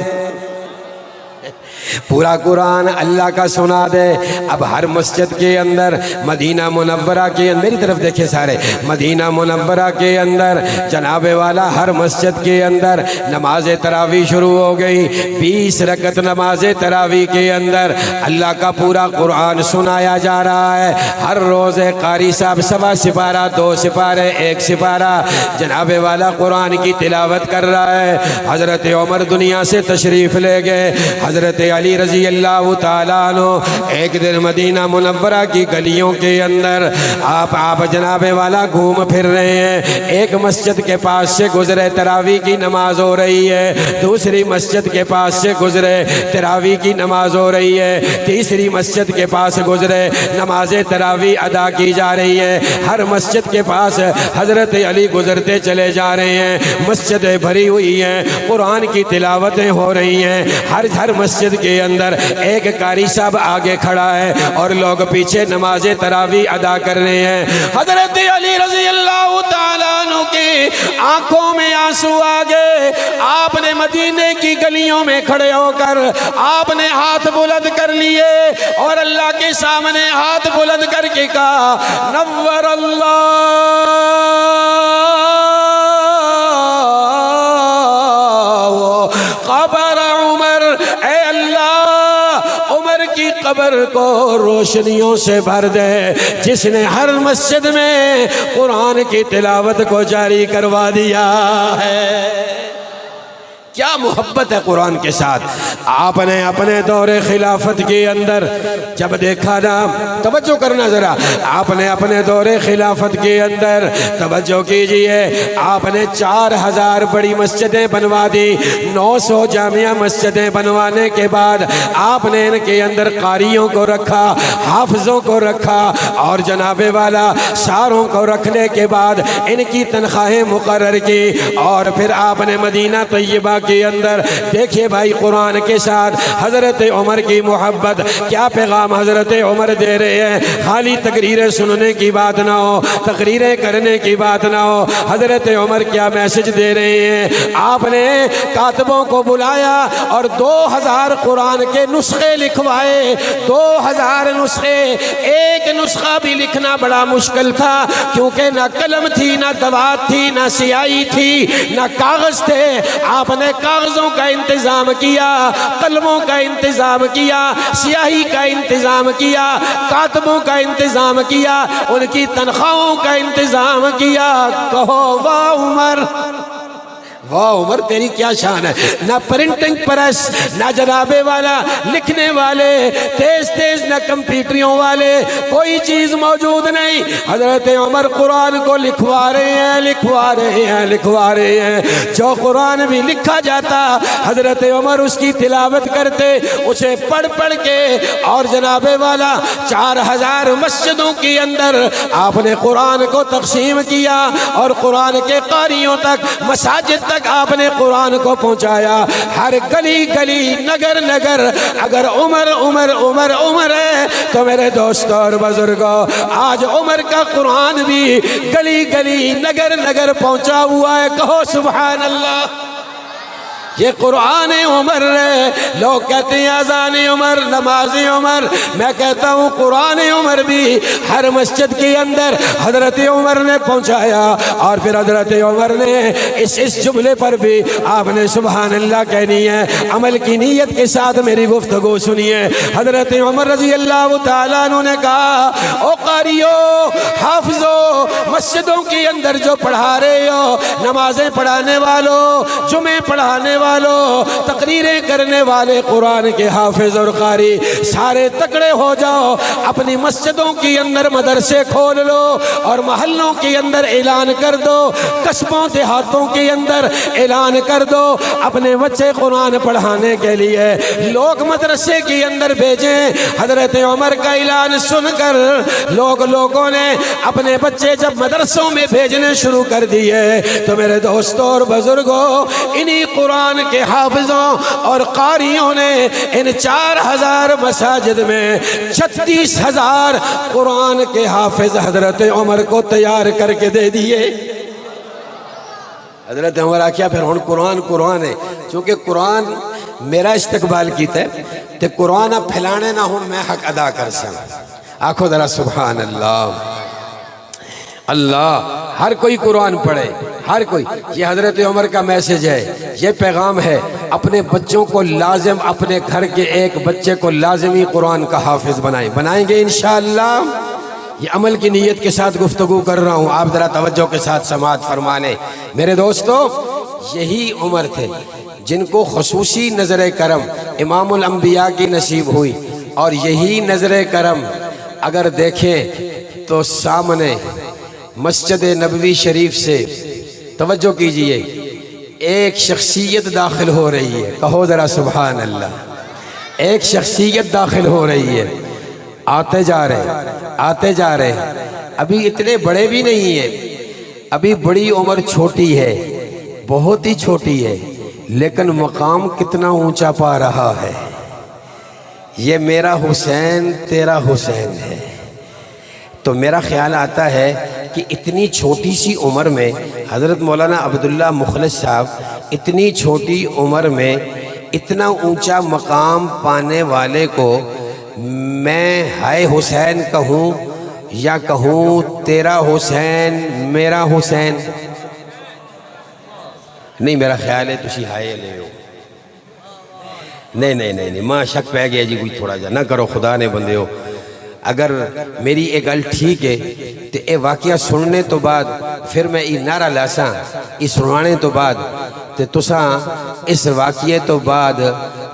پورا قرآن اللہ کا سنا دے۔ اب ہر مسجد کے اندر مدینہ منورہ کے اندر، میری طرف دیکھیں سارے، مدینہ منورہ کے اندر جناب والا ہر مسجد کے اندر نماز تراویح شروع ہو گئی۔ 20 رکعت نماز تراویح کے اندر اللہ کا پورا قرآن سنایا جا رہا ہے۔ ہر روز قاری صاحب 1.25 سپارہ 2 سپارے 1 سپارہ جناب والا قرآن کی تلاوت کر رہا ہے۔ حضرت عمر دنیا سے تشریف لے گئے۔ حضرت علی رضی اللہ تعالیٰ عنہ ایک دن مدینہ منورہ کی گلیوں کے اندر آپ جناب والا گھوم پھر رہے ہیں۔ ایک مسجد کے پاس سے گزرے، تراویح کی نماز ہو رہی ہے، دوسری مسجد کے پاس سے گزرے، تراویح کی نماز ہو رہی ہے، تیسری مسجد کے پاس گزرے، نماز تراویح ادا کی جا رہی ہے۔ ہر مسجد کے پاس حضرت علی گزرتے چلے جا رہے ہیں، مسجدیں بھری ہوئی ہیں، قرآن کی تلاوتیں ہو رہی ہیں۔ ہر مسجد کے اندر ایک قاری صاحب آگے کھڑا ہے اور لوگ پیچھے نماز تراویح ادا کر رہے ہیں۔ حضرت علی رضی اللہ تعالیٰ عنہ کی آنکھوں میں آنسو آ گئے۔ آپ نے مدینے کی گلیوں میں کھڑے ہو کر آپ نے ہاتھ بلند کر لیے اور اللہ کے سامنے ہاتھ بلند کر کے کہا، نور اللہ قبر عمر، اے اللہ عمر کی قبر کو روشنیوں سے بھر دے، جس نے ہر مسجد میں قرآن کی تلاوت کو جاری کروا دیا ہے۔ کیا محبت ہے قرآن کے ساتھ۔ آپ نے اپنے دور خلافت کے اندر جب دیکھا نا، توجہ کرنا ذرا، آپ نے اپنے دور خلافت کے اندر توجہ کیجئے، آپ نے 4000 بڑی مسجدیں بنوا دی، 900 جامعہ مسجدیں بنوانے کے بعد آپ نے ان کے اندر قاریوں کو رکھا، حافظوں کو رکھا، اور جناب والا ساروں کو رکھنے کے بعد ان کی تنخواہیں مقرر کی، اور پھر آپ نے مدینہ طیبہ کے اندر دیکھیے بھائی قرآن کے ساتھ حضرت عمر کی محبت، کیا پیغام حضرت عمر دے رہے ہیں. خالی تقریریں سننے کی بات نہ ہو، تقریریں کرنے کی بات نہ ہو. حضرت عمر کیا میسج دے رہے ہیں. آپ نے کاتبوں کو بلایا اور 2000 قرآن کے نسخے لکھوائے. 2000 نسخے. ایک نسخہ بھی لکھنا بڑا مشکل تھا، کیونکہ نہ قلم تھی، نہ دوات تھی، نہ سیاہی تھی، نہ کاغذ تھے. آپ نے کاغذوں کا انتظام کیا، قلموں کا انتظام کیا، سیاہی کا انتظام کیا، کاتبوں کا انتظام کیا، ان کی تنخواہوں کا انتظام کیا. کہو واہ عمر، واہ عمر تیری کیا شان ہے. نہ پرنٹنگ پریس، نہ جنابے والا لکھنے والے تیز تیز، نہ کمپیوٹریوں والے، کوئی چیز موجود نہیں. حضرت عمر قرآن کو لکھوا رہے ہیں، لکھوا رہے ہیں، لکھوا رہے ہیں. جو قرآن بھی لکھا جاتا حضرت عمر اس کی تلاوت کرتے، اسے پڑھ پڑھ کے. اور جنابے والا 4000 مسجدوں کے اندر آپ نے قرآن کو تقسیم کیا، اور قرآن کے قاریوں تک، مساجد تک آپ نے قرآن کو پہنچایا. ہر گلی گلی، نگر نگر. اگر عمر عمر عمر عمر ہے تو میرے دوستوں اور بزرگوں، آج عمر کا قرآن بھی گلی گلی، نگر نگر پہنچا ہوا ہے. کہو سبحان اللہ. یہ قرآن عمر ہے. لوگ کہتے ہیں اذان عمر، نماز عمر. میں کہتا ہوں قرآن عمر بھی ہر مسجد کے اندر حضرت عمر نے پہنچایا. اور پھر حضرت عمر نے اس جملے پر بھی آپ نے سبحان اللہ کہنی ہے. عمل کی نیت کے ساتھ میری گفتگو سنیے. حضرت عمر رضی اللہ تعالیٰ عنہ نے کہا، او قاریو، حافظو، مسجدوں کے اندر جو پڑھا رہے ہو، نمازیں پڑھانے والوں، جمعے پڑھانے والوں، تقریریں کرنے والے، قرآن کے حافظ اور قاری، سارے تکڑے ہو جاؤ. اپنی مسجدوں کے اندر مدرسے کھول لو، اور محلوں کے اندر اعلان کر دو، قصبوں دیہاتوں کے اندر اعلان کر دو، اپنے بچے قرآن پڑھانے کے لیے لوگ مدرسے کے اندر بھیجیں. حضرت عمر کا اعلان سن کر لوگوں نے اپنے بچے جب مدرسوں میں بھیجنے شروع کر دیے، تو میرے دوستوں اور بزرگوں، انہی قرآن کے حافظوں اور قاریوں نے ان 4000 مساجد میں 36000 قرآن کے حافظ حضرت عمر کو تیار کر کے دے دیے. حضرت عمر آکھیا پھر ہن قرآن ہے، چونکہ قرآن میرا استقبال کیتا ہے تے قرآن اب پھیلانے نہ ہن میں حق ادا کر سکاں. آکھو ذرا سبحان اللہ. اللہ، ہر کوئی قرآن پڑھے، ہر کوئی. یہ حضرت عمر کا میسج ہے، یہ پیغام ہے. اپنے بچوں کو لازم، اپنے گھر کے ایک بچے کو لازمی قرآن کا حافظ بنائیں گے انشاءاللہ. یہ عمل کی نیت کے ساتھ گفتگو کر رہا ہوں، آپ ذرا توجہ کے ساتھ سماعت فرما لیں. میرے دوستو، یہی عمر تھے جن کو خصوصی نظر کرم امام الانبیاء کی نصیب ہوئی. اور یہی نظر کرم اگر دیکھیں تو سامنے مسجد نبوی شریف سے، توجہ کیجئے، ایک شخصیت داخل ہو رہی ہے. کہو ذرا سبحان اللہ. ایک شخصیت داخل ہو رہی ہے. آتے جا رہے. ابھی اتنے بڑے بھی نہیں ہیں، ابھی بڑی عمر چھوٹی ہے، بہت ہی چھوٹی ہے، لیکن مقام کتنا اونچا پا رہا ہے. یہ میرا حسین تیرا حسین ہے. تو میرا خیال آتا ہے کہ اتنی چھوٹی سی عمر میں حضرت مولانا عبداللہ مخلص صاحب اتنی چھوٹی عمر میں اتنا اونچا مقام پانے والے کو میں ہائے حسین کہوں یا کہوں تیرا حسین میرا حسین؟ نہیں، میرا خیال ہے تسی ہائے لے ہو. نہیں ماں شک پہ گیا جی کوئی تھوڑا جا نہ کرو، خدا نے بندے ہو. اگر میری ایک گل ٹھیک ہے تو اے واقعہ سننے تو بعد پھر میں یہ نعرہ لاساں، یہ سنوانے تو بعد تے تساں اس واقعے تو بعد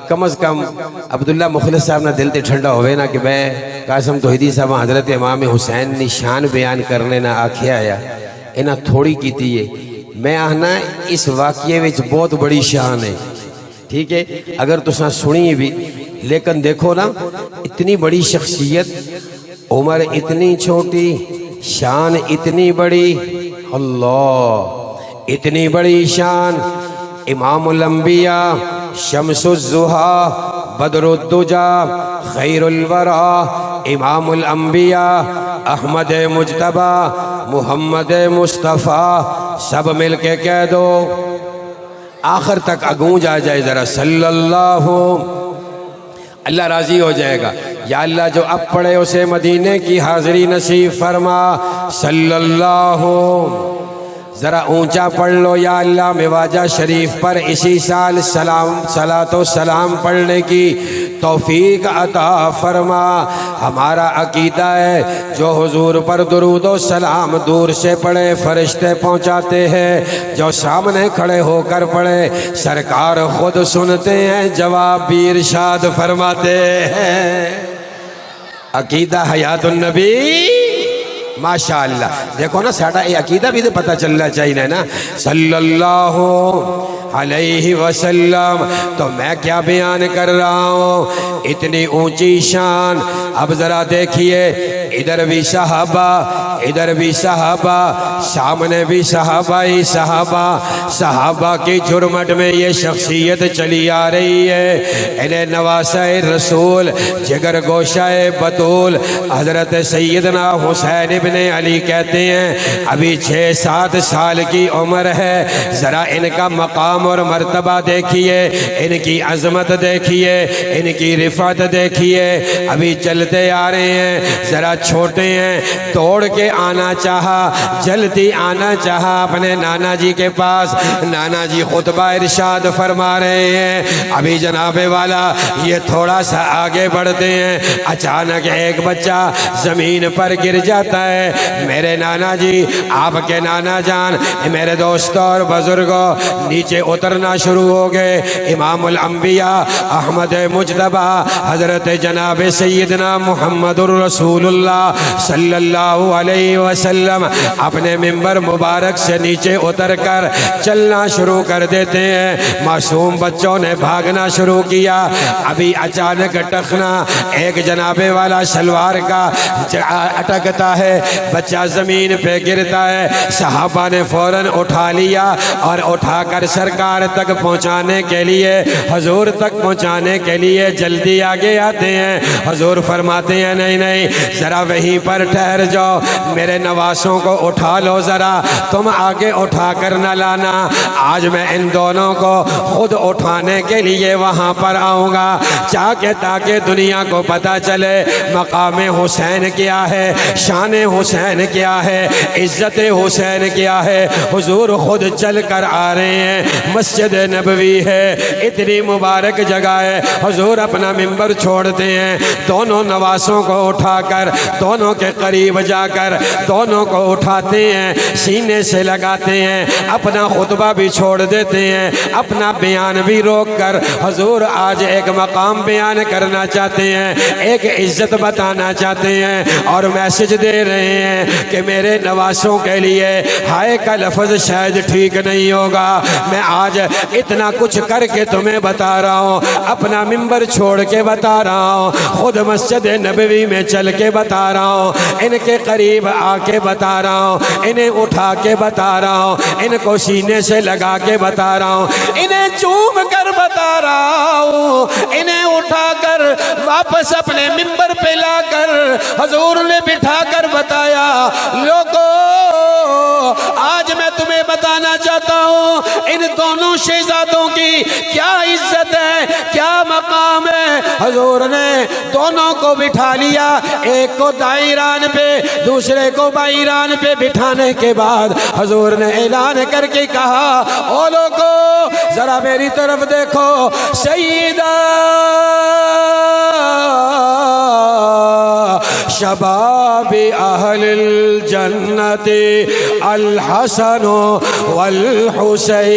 کم از کم عبداللہ مخلص صاحب نہ دل تے ٹھنڈا ہوئے نا کہ میں قاسم توحیدی صاحب حضرت امام حسین نشان بیان کرنے نہ آکھیا آیا انہاں تھوڑی کیتی ہے. میں آہنا اس واقعے وچ بہت بڑی شان ہے. ٹھیک ہے، اگر تساں سنی بھی، لیکن دیکھو نا اتنی بڑی شخصیت، عمر اتنی چھوٹی، شان اتنی بڑی. اللہ، اتنی بڑی شان. امام الانبیاء شمس الضحیٰ بدر الدجا خیر الورا امام الانبیاء احمد مجتبیٰ محمد مصطفیٰ سب مل کے کہہ دو آخر تک گونج آ جائے ذرا صلی اللہ اللہ راضی ہو جائے گا یا اللہ جو اب پڑھے اسے مدینے کی حاضری نصیب فرما صلی اللہ ذرا اونچا پڑھ لو یا اللہ مواجہ شریف پر اسی سال صلاۃ و سلام پڑھنے کی توفیق عطا فرما ہمارا عقیدہ ہے جو حضور پر درود و سلام دور سے پڑھے فرشتے پہنچاتے ہیں جو سامنے کھڑے ہو کر پڑھے سرکار خود سنتے ہیں جواب بھی ارشاد فرماتے ہیں عقیدہ حیات النبی ماشاءاللہ دیکھو نا ساڑھا یہ عقیدہ بھی تو پتہ چلنا چاہیے نا صلی اللہ علیہ وسلم تو میں کیا بیان کر رہا ہوں اتنی اونچی شان اب ذرا دیکھیے ادھر بھی صحابہ ادھر بھی صحابہ سامنے بھی صحابہ ہی صحابہ کی جرمٹ میں یہ شخصیت چلی آ رہی ہے انہیں نواسہ رسول جگر گوشہ بطول حضرت سیدنا حسین ابن علی کہتے ہیں ابھی 6-7 سال کی عمر ہے ذرا ان کا مقام اور مرتبہ دیکھیے ان کی عظمت دیکھیے ان کی رفعت دیکھیے ابھی چلتے آ رہے ہیں ذرا چھوٹے ہیں توڑ کے آنا چاہا جلدی آنا چاہا اپنے نانا جی کے پاس نانا جی خطبہ ارشاد فرما رہے ہیں ابھی جناب والا یہ تھوڑا سا آگے بڑھتے ہیں اچانک ایک بچہ زمین پر گر جاتا ہے میرے نانا جی آپ کے نانا جان میرے دوستوں اور بزرگوں نیچے اترنا شروع ہو گئے امام الانبیاء احمد مجتبیٰ حضرت جناب سیدنا محمد الرسول اللہ صلی اللہ علیہ وسلم اپنے منبر مبارک سے نیچے اتر کر چلنا شروع کر دیتے ہیں معصوم بچوں نے بھاگنا شروع کیا ابھی اچانک ٹخنا ایک جناب والا شلوار کا اٹکتا ہے بچہ زمین پہ گرتا ہے صحابہ نے فوراً اٹھا لیا اور اٹھا کر سرکار تک پہنچانے کے لیے حضور تک پہنچانے کے لیے جلدی آگے آتے ہیں حضور فرماتے ہیں نہیں ذرا وہیں پر ٹھہر جاؤ میرے نواسوں کو اٹھا لو ذرا تم آگے اٹھا کر نہ لانا آج میں ان دونوں کو خود اٹھانے کے لیے وہاں پر آؤں گا تاکہ دنیا کو پتہ چلے مقام حسین کیا ہے شان حسین کیا ہے عزت حسین کیا ہے حضور خود چل کر آ رہے ہیں مسجد نبوی ہے اتنی مبارک جگہ ہے حضور اپنا منبر چھوڑتے ہیں دونوں نواسوں کو اٹھا کر دونوں کے قریب جا کر دونوں کو اٹھاتے ہیں سینے سے لگاتے ہیں اپنا خطبہ بھی چھوڑ دیتے ہیں اپنا بیان بھی روک کر حضور آج ایک مقام بیان کرنا چاہتے ہیں ایک عزت بتانا چاہتے ہیں اور میسج دے رہے ہیں کہ میرے نواسوں کے لیے ہائے کا لفظ شاید ٹھیک نہیں ہوگا میں آج اتنا کچھ کر کے تمہیں بتا رہا ہوں اپنا منبر چھوڑ کے بتا رہا ہوں خود مسجد نبوی میں چل کے بتا رہا ہوں ان کے قریب آ کے بتا رہا ہوں انہیں اٹھا کے بتا رہا ہوں ان کو سینے سے لگا کے بتا رہا ہوں انہیں چوم کر بتا رہا ہوں انہیں اٹھا کر واپس اپنے منبر پہ لا کر حضور نے بٹھا کر بتایا لوگوں آج میں تمہیں بتانا چاہتا ہوں ان دونوں شہزادوں کی کیا عزت ہے کیا مقام ہے حضور نے دونوں کو بٹھا لیا ایک کو دائران پہ دوسرے کو بائران پہ بٹھانے کے بعد حضور نے اعلان کر کے کہا او لوگو ذرا میری طرف دیکھو سیدہ شباب اہل الجنت الحسن والحسین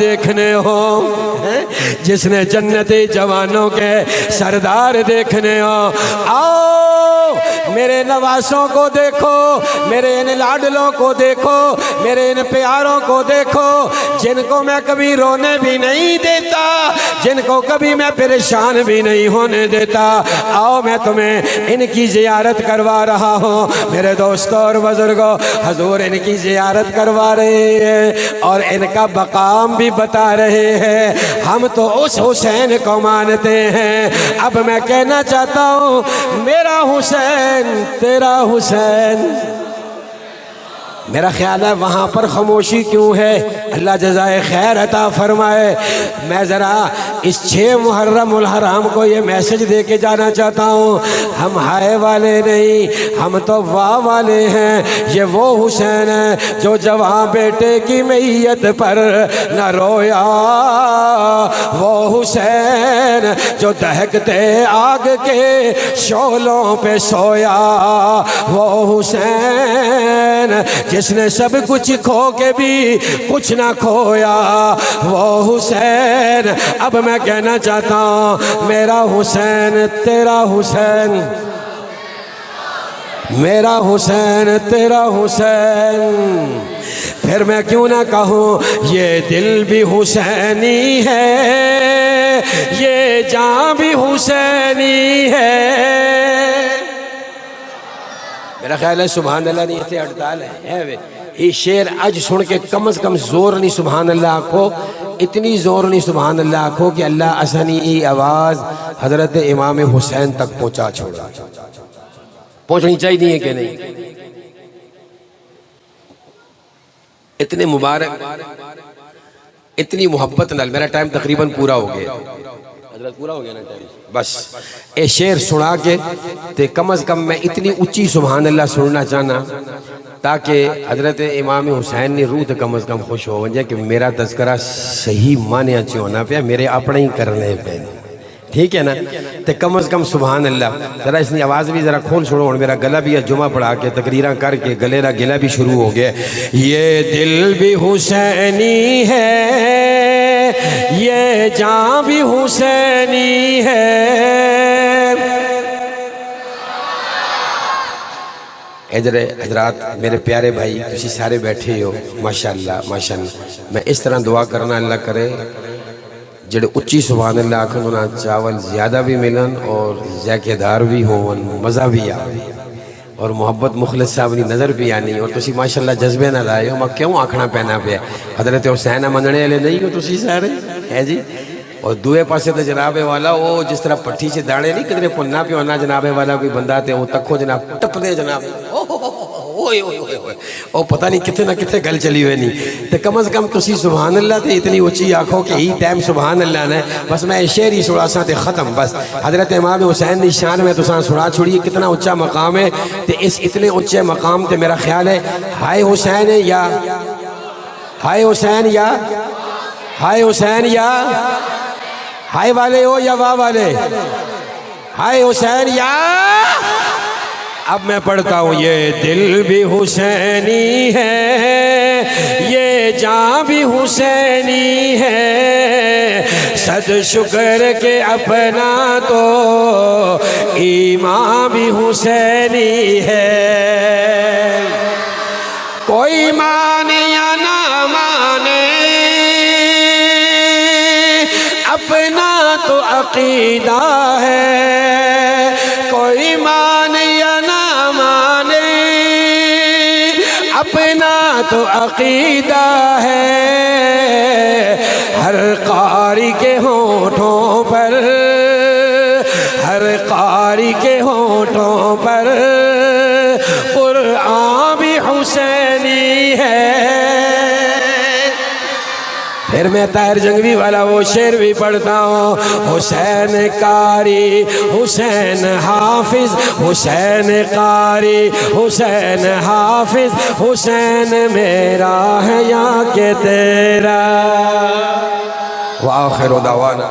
دیکھنے ہو، جس نے جنتی جوانوں کے سردار دیکھنے ہو، آؤ میرے نواسوں کو دیکھو، میرے ان لاڈلوں کو دیکھو، میرے ان پیاروں کو دیکھو، جن کو میں کبھی رونے بھی نہیں دیتا، جن کو کبھی میں پریشان بھی نہیں ہونے دیتا۔ آؤ میں تمہیں ان کی زیارت کروا رہا ہوں میرے دوستوں اور بزرگوں، حضور ان کی زیارت کروا رہے ہیں اور ان کا مقام بھی بتا رہے ہیں۔ ہم تو اس حسین کو مانتے ہیں، اب میں کہنا چاہتا ہوں میرا حسین تیرا حسین۔ میرا خیال ہے وہاں پر خاموشی کیوں ہے؟ اللہ جزائے خیر عطا فرمائے۔ میں ذرا اس 6 محرم الحرام کو یہ میسج دے کے جانا چاہتا ہوں، ہم ہائے والے نہیں، ہم تو واہ والے ہیں۔ یہ وہ حسین ہے جو جوان بیٹے کی میت پر نہ رویا، وہ حسین جو دہکتے آگ کے شعلوں پہ سویا، وہ حسین جس نے سب کچھ کھو کے بھی کچھ نہ کھویا، وہ حسین۔ اب میں کہنا چاہتا ہوں میرا حسین تیرا حسین، میرا حسین تیرا حسین۔ پھر میں کیوں نہ کہوں یہ دل بھی حسینی ہے، یہ جاں بھی حسینی ہے۔ میرا خیال ہے سبحان اللہ نہیں اتنے ہڑتال ہے یہ شعر اج سن کے کم از کم زور نہیں سبحان اللہ آکھو، اتنی زور نہیں سبحان اللہ آکھو کہ اللہ اسانی ای آواز حضرت امام حسین تک پہنچا چھوڑا۔ پہنچنی چاہیے ہے کہ نہیں؟ اتنے مبارک، اتنی محبت نال میرا ٹائم تقریباً پورا ہو گیا، حضرت پورا ہو گیا نا ٹائم، بس اے شعر سنا کے تے کم از کم میں اتنی اچھی سبحان اللہ سننا چاہنا تاکہ حضرت امام حسین نے روح تے کم از کم خوش ہو جائے کہ میرا تذکرہ صحیح معنی اچھی ہونا پیا، میرے اپنے ہی کرنے پہ، ٹھیک ہے نا؟ تے کم از کم سبحان اللہ ذرا اس نے آواز بھی ذرا کھول چھوڑو، میرا گلا بھی جمعہ پڑھا کے تقریراں کر کے گلے کا گلا بھی شروع ہو گیا۔ یہ دل بھی حسینی ہے، یہ جاں بھی حسینی ہے۔ ادھر حضرات میرے پیارے بھائی تسی سارے بیٹھے ہو، ماشاءاللہ ماشاءاللہ، میں اس طرح دعا کرنا اللہ کرے جڑے اچھی سبحان اللہ آکھن انہاں چاول زیادہ بھی ملن اور ذائقے دار بھی ہون، مزہ بھی آئے اور محبت مخلص صاحب نے نظر بھی آنی، اور تسی ماشاءاللہ جذبے نہ لائے ہو۔ میں کیوں آکھنا پہنا پہ حضرت حسین مننے والے نہیں ہو تسی سارے ہے جی؟ اور دوئے پاسے تو جناب والا وہ جس طرح پٹھی سے داڑے نہیں کدھرے پننا پہ ہونا جناب والا کوئی بندہ تے وہ تکھو جناب ٹپ دے جناب، او پتہ نہیں کتنے نہ کتنے گل چلی ہوئے نہیں، تے کم از کم تسی سبحان اللہ تے اتنی اچھی آنکھوں کہ ہی ٹائم سبحان اللہ نے۔ بس میں شعر ہی سنا سا تے ختم، بس حضرت امام حسین دی شان میں تساں سنا چھوڑی کتنا اونچا مقام ہے، تے اس اتنے اونچے مقام تے میرا خیال ہے ہائے حسین یا ہائے حسین یا ہائے حسین یا ہائے والے ہو یا واہ والے، ہائے حسین یا۔ اب میں پڑھتا ہوں یہ دل بھی حسینی ہے، یہ جاں بھی حسینی ہے، صد شکر کے اپنا تو ایمان بھی حسینی ہے۔ کوئی مانے یا نہ مانے اپنا تو عقیدہ ہے، کوئی مانے یا نہ مانے اپنا تو عقیدہ ہے۔ ہر قاری کے ہونٹوں پر، ہر قاری کے ہونٹوں پر قرآن بھی حسینی ہے۔ پھر میں طاہر جنگوی والا وہ شعر بھی پڑھتا ہوں، حسین قاری حسین حافظ، حسین قاری حسین حافظ، حسین میرا ہے یا کہ تیرا۔ وآخر دعوانا